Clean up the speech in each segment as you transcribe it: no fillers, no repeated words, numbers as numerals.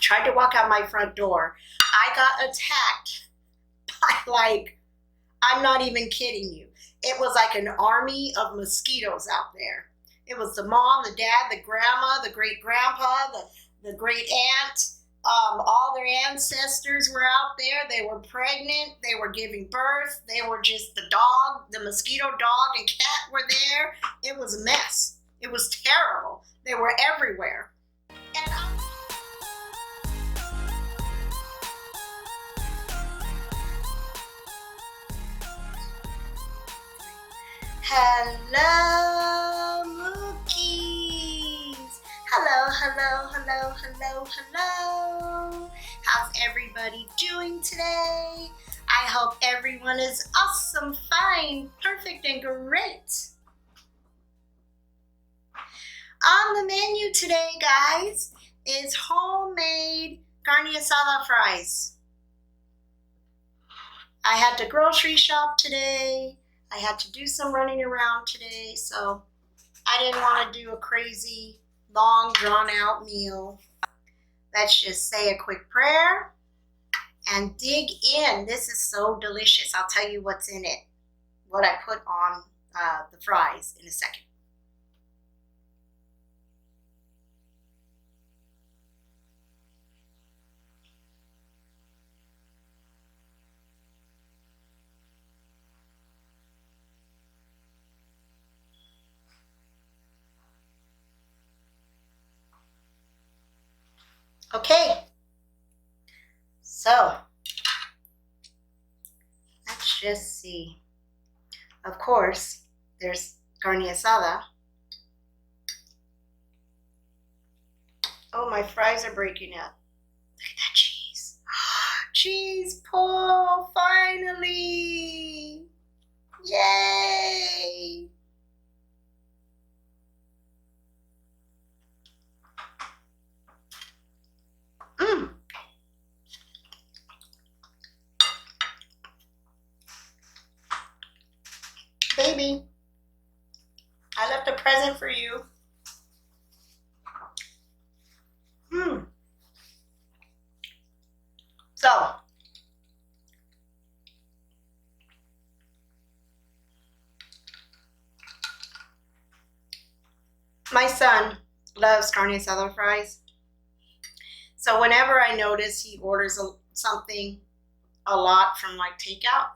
tried to walk out my front door. I got attacked by, like, I'm not even kidding you. It was like an army of mosquitoes out there. It was the mom, the dad, the grandma, the great grandpa, the great aunt. All their ancestors were out there. They were pregnant. They were giving birth. They were just the dog, the mosquito dog and cat were there. It was a mess. It was terrible. They were everywhere. And hello, Mookies. Hello, hello, hello, hello, hello. How's everybody doing today? I hope everyone is awesome, fine, perfect, and great. On the menu today, guys, is homemade Carne Asada fries. I had to grocery shop today. I had to do some running around today, so I didn't want to do a crazy, long, drawn-out meal. Let's just say a quick prayer and dig in. This is so delicious. I'll tell you what's in it, what I put on the fries in a second. Okay, so let's just see. Of course, there's Carne Asada. Oh, my fries are breaking up. Look at that cheese. Cheese pull, finally. Yay. Baby, I left a present for you. So, my son loves Carne Asada fries. So whenever I notice he orders something a lot from like takeout,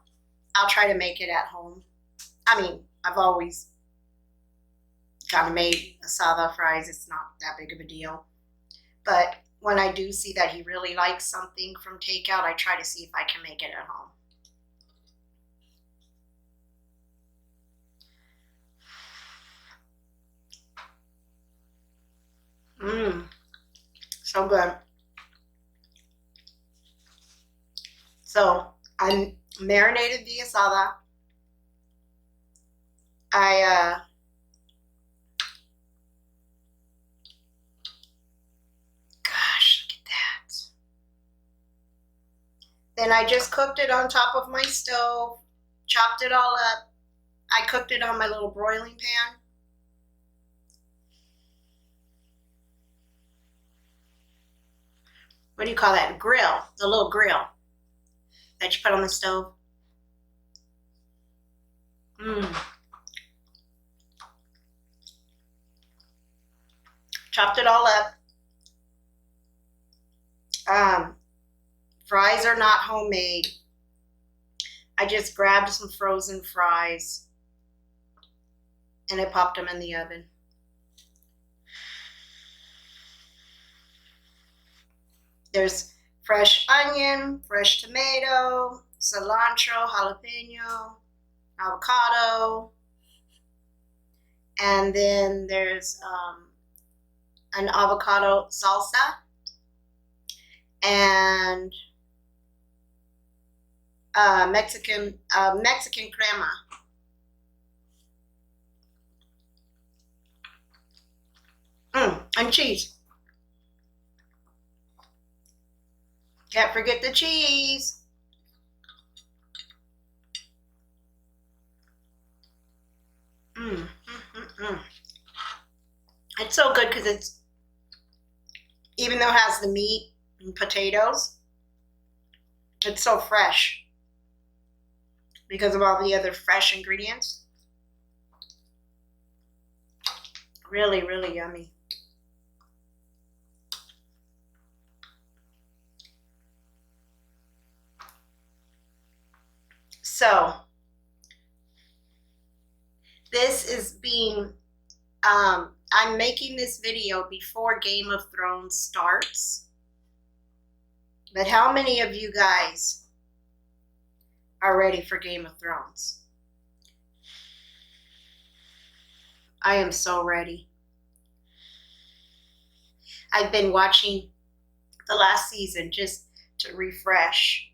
I'll try to make it at home. I mean, I've always kind of made asada fries. It's not that big of a deal. But when I do see that he really likes something from takeout, I try to see if I can make it at home. So good. So I marinated the asada. Gosh, look at that. Then I just cooked it on top of my stove, chopped it all up. I cooked it on my little broiling pan. What do you call that? Grill, the little grill that you put on the stove. Chopped it all up. Fries are not homemade. I just grabbed some frozen fries and I popped them in the oven. There's fresh onion, fresh tomato, cilantro, jalapeno, avocado, and then there's an avocado salsa and Mexican crema. And cheese. Can't forget the cheese. It's so good because it's, even though it has the meat, and potatoes. It's so fresh because of all the other fresh ingredients. Really, really yummy. So, this is being, I'm making this video before Game of Thrones starts. But how many of you guys are ready for Game of Thrones? I am so ready. I've been watching the last season just to refresh.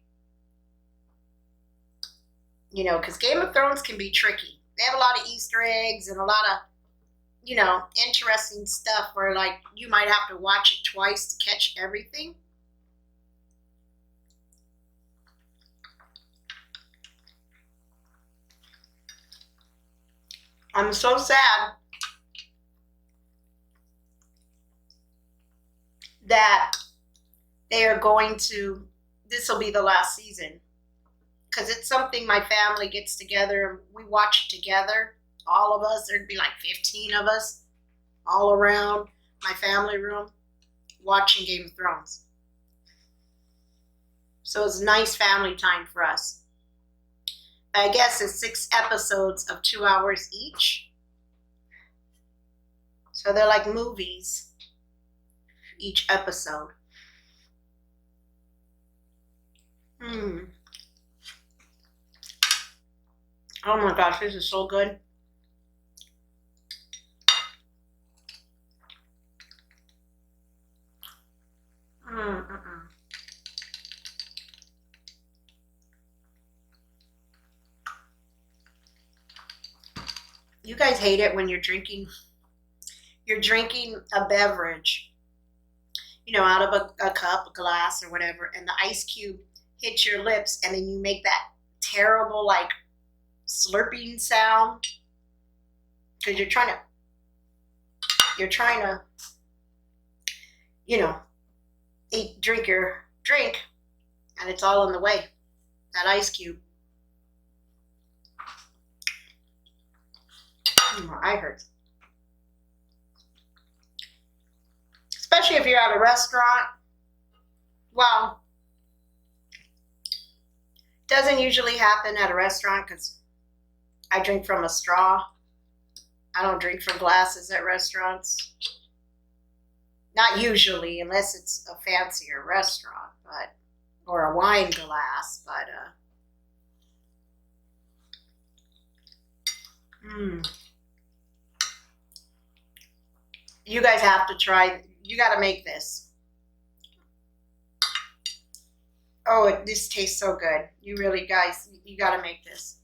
You know, because Game of Thrones can be tricky. They have a lot of Easter eggs and a lot of, you know, interesting stuff where, like, you might have to watch it twice to catch everything. I'm so sad that they are going to, this will be the last season. Because it's something my family gets together and we watch it together. All of us, there'd be like 15 of us all around my family room watching Game of Thrones. So it's nice family time for us. I guess it's 6 episodes of 2 hours each. So they're like movies, each episode. Oh my gosh, this is so good. You guys hate it when you're drinking a beverage, you know, out of a cup, a glass, or whatever, and the ice cube hits your lips, and then you make that terrible, like, slurping sound, because you're trying to, you know, drink your drink, and it's all in the way, that ice cube. My eye hurts. Especially if you're at a restaurant. Well, it doesn't usually happen at a restaurant because I drink from a straw. I don't drink from glasses at restaurants. Not usually, unless it's a fancier restaurant, but or a wine glass, but you guys have to try. You got to make this. Oh, this tastes so good. You really, guys, you got to make this.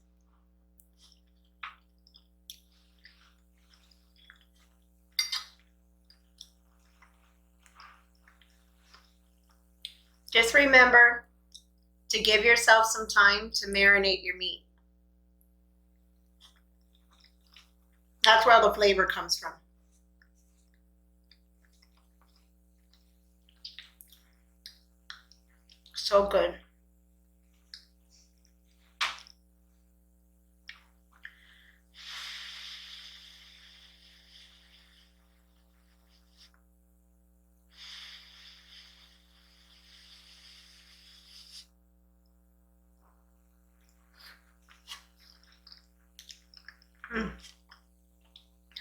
Just remember to give yourself some time to marinate your meat. That's where all the flavor comes from. So good.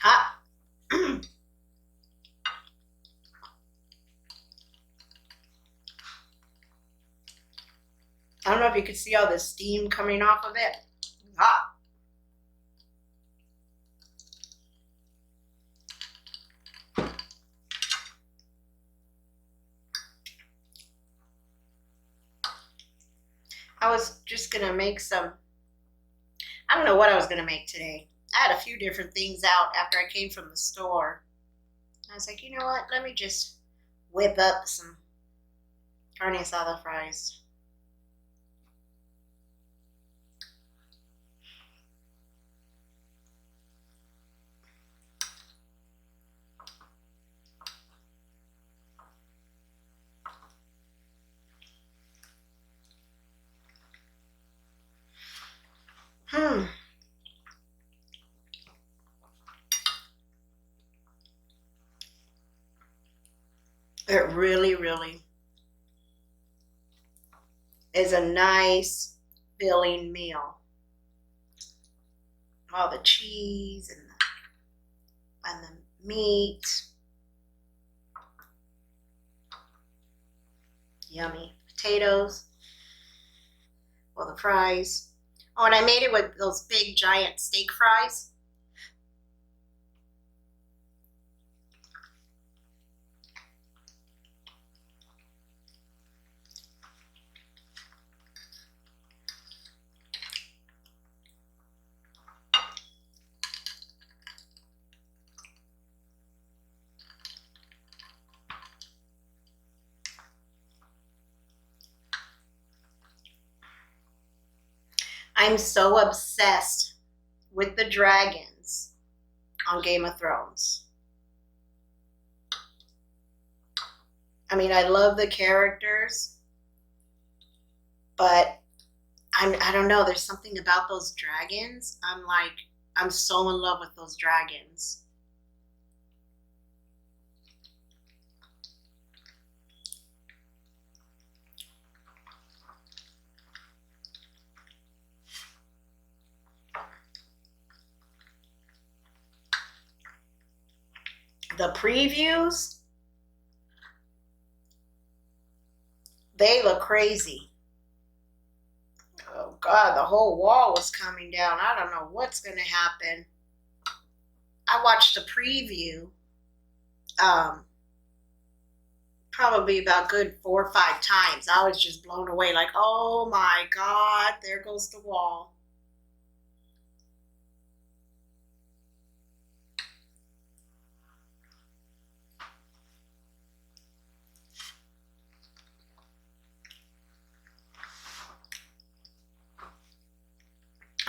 Hot. I don't know if you could see all the steam coming off of it. Hot. I was just going to make some, I don't know what I was going to make today. I had a few different things out after I came from the store. I was like, you know what? Let me just whip up some Carne Asada fries. It really, really is a nice filling meal. All the cheese and the meat. Yummy. Potatoes. Well, the fries. Oh, and I made it with those big giant steak fries. I'm so obsessed with the dragons on Game of Thrones. I mean, I love the characters, but I don't know, there's something about those dragons. I'm so in love with those dragons. The previews, they look crazy. Oh God, the whole wall was coming down. I don't know what's going to happen. I watched the preview probably about good 4 or 5 times. I was just blown away, like, oh my God, there goes the wall.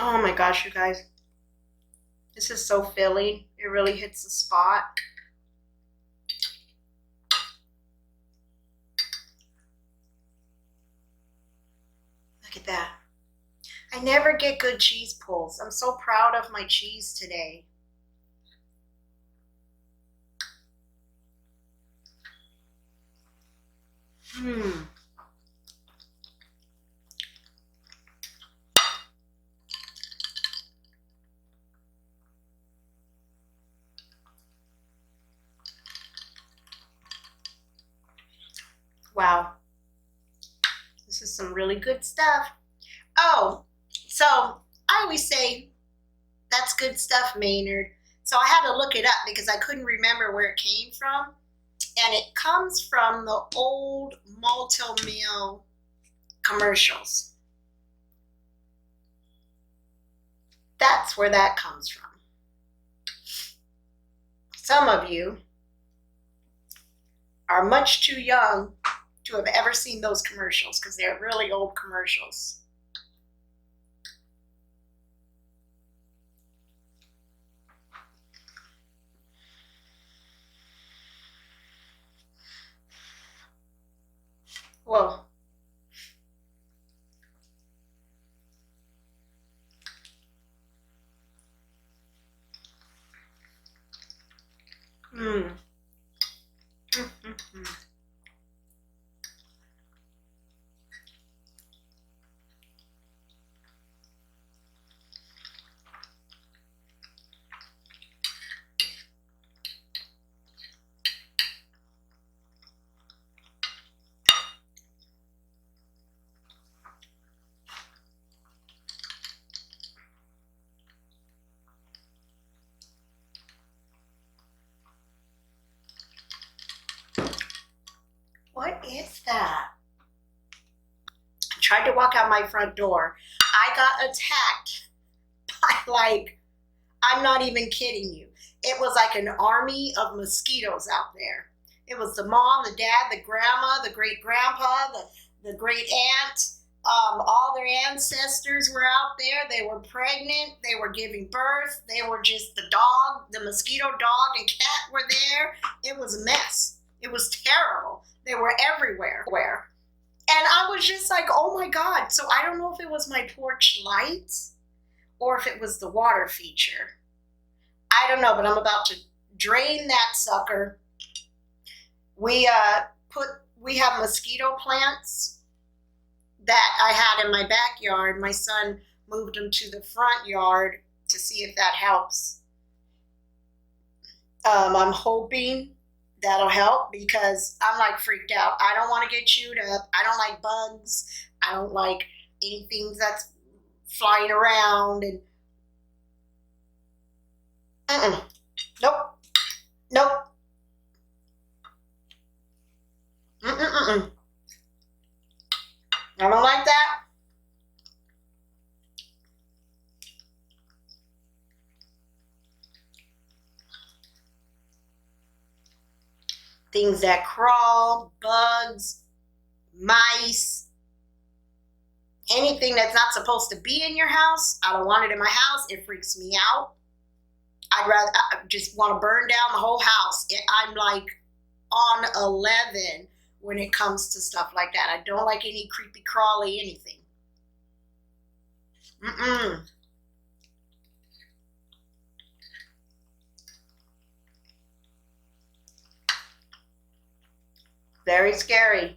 Oh my gosh, you guys. This is so filling. It really hits the spot. Look at that. I never get good cheese pulls. I'm so proud of my cheese today. Wow. This is some really good stuff. Oh, so I always say, that's good stuff, Maynard. So I had to look it up because I couldn't remember where it came from. And it comes from the old multi-meal commercials. That's where that comes from. Some of you are much too young to have ever seen those commercials because they're really old commercials. Whoa. What is that? I tried to walk out my front door. I got attacked by, like, I'm not even kidding you. It was like an army of mosquitoes out there. It was the mom, the dad, the grandma, the great grandpa, the great aunt. All their ancestors were out there. They were pregnant. They were giving birth. They were just the dog, the mosquito dog and cat were there. It was a mess. It was terrible. They were everywhere. And I was just like, oh my God. So I don't know if it was my porch lights or if it was the water feature. I don't know, but I'm about to drain that sucker We have mosquito plants that I had in my backyard. My son moved them to the front yard to see if that helps. I'm hoping that'll help because I'm like freaked out. I don't want to get chewed up. I don't like bugs. I don't like anything that's flying around and nope. Nope. I don't like that. Things that crawl, bugs, mice, anything that's not supposed to be in your house. I don't want it in my house. It freaks me out. I just want to burn down the whole house. I'm like on 11 when it comes to stuff like that. I don't like any creepy crawly anything. Very scary.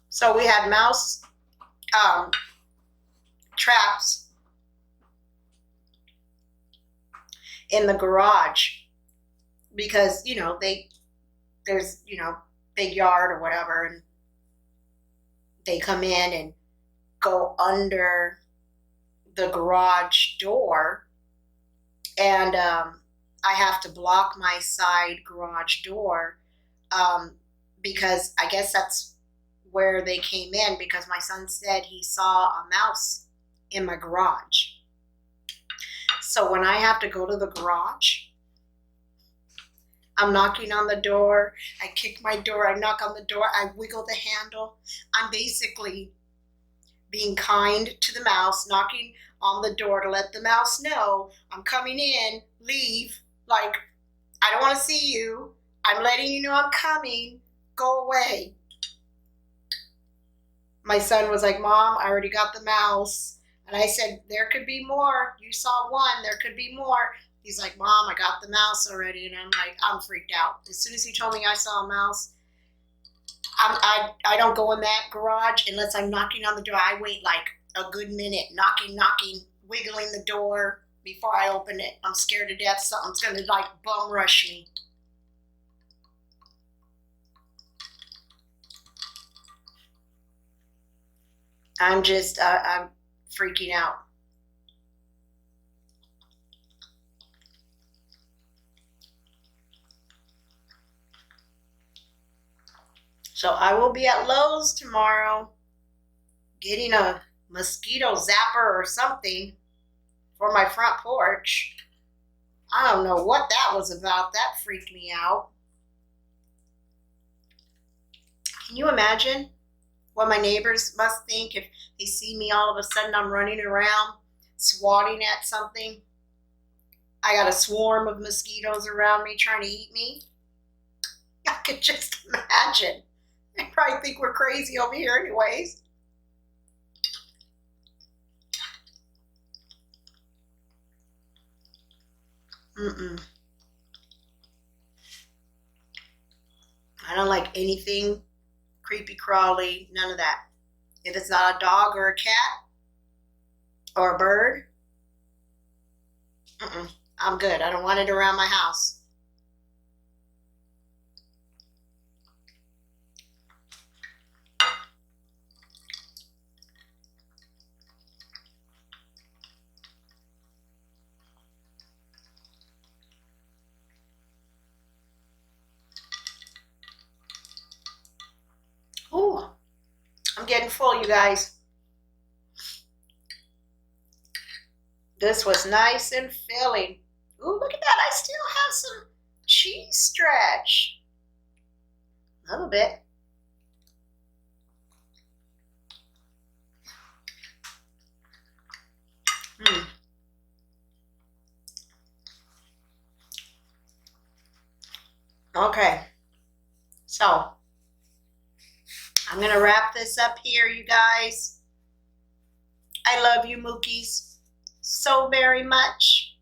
So we had mouse traps in the garage because, you know, there's, you know, big yard or whatever, and they come in and go under the garage door, and I have to block my side garage door because I guess that's where they came in, because my son said he saw a mouse in my garage. So when I have to go to the garage, I'm knocking on the door, I kick my door, I knock on the door, I wiggle the handle. I'm basically being kind to the mouse, knocking on the door to let the mouse know I'm coming in, leave, like, I don't want to see you, I'm letting you know I'm coming, go away. My son was like, Mom, I already got the mouse. And I said, there could be more. You saw one, there could be more. He's like, Mom, I got the mouse already. And I'm like, I'm freaked out. As soon as he told me I saw a mouse, I don't go in that garage unless I'm knocking on the door. I wait like a good minute, knocking, wiggling the door before I open it. I'm scared to death something's going to like bum rush me. I'm just, I'm freaking out. So I will be at Lowe's tomorrow getting a mosquito zapper or something for my front porch. I don't know what that was about. That freaked me out. Can you imagine what my neighbors must think if they see me all of a sudden I'm running around swatting at something? I got a swarm of mosquitoes around me trying to eat me. I could just imagine. They probably think we're crazy over here anyways. I don't like anything creepy crawly, none of that. If it's not a dog or a cat or a bird, I'm good. I don't want it around my house. Ooh, I'm getting full, you guys. This was nice and filling. Ooh, look at that. I still have some cheese stretch. A little bit. Okay. So I'm going to wrap this up here, you guys. I love you, Mookies, so very much.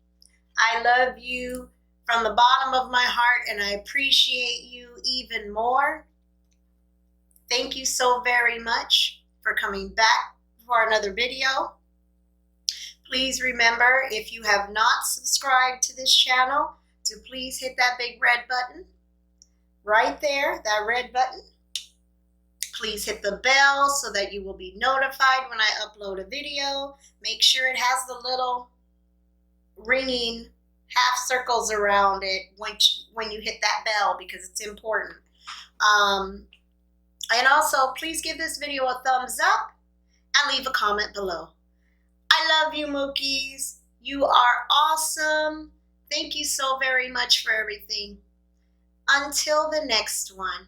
I love you, from the bottom of my heart, and I appreciate you even more. Thank you so very much for coming back for another video. Please remember, if you have not subscribed to this channel, to please hit that big red button right there, that red button. Please hit the bell so that you will be notified when I upload a video. Make sure it has the little ringing half circles around it when you hit that bell, because it's important. And also, please give this video a thumbs up and leave a comment below. I love you, Mookies. You are awesome. Thank you so very much for everything. Until the next one.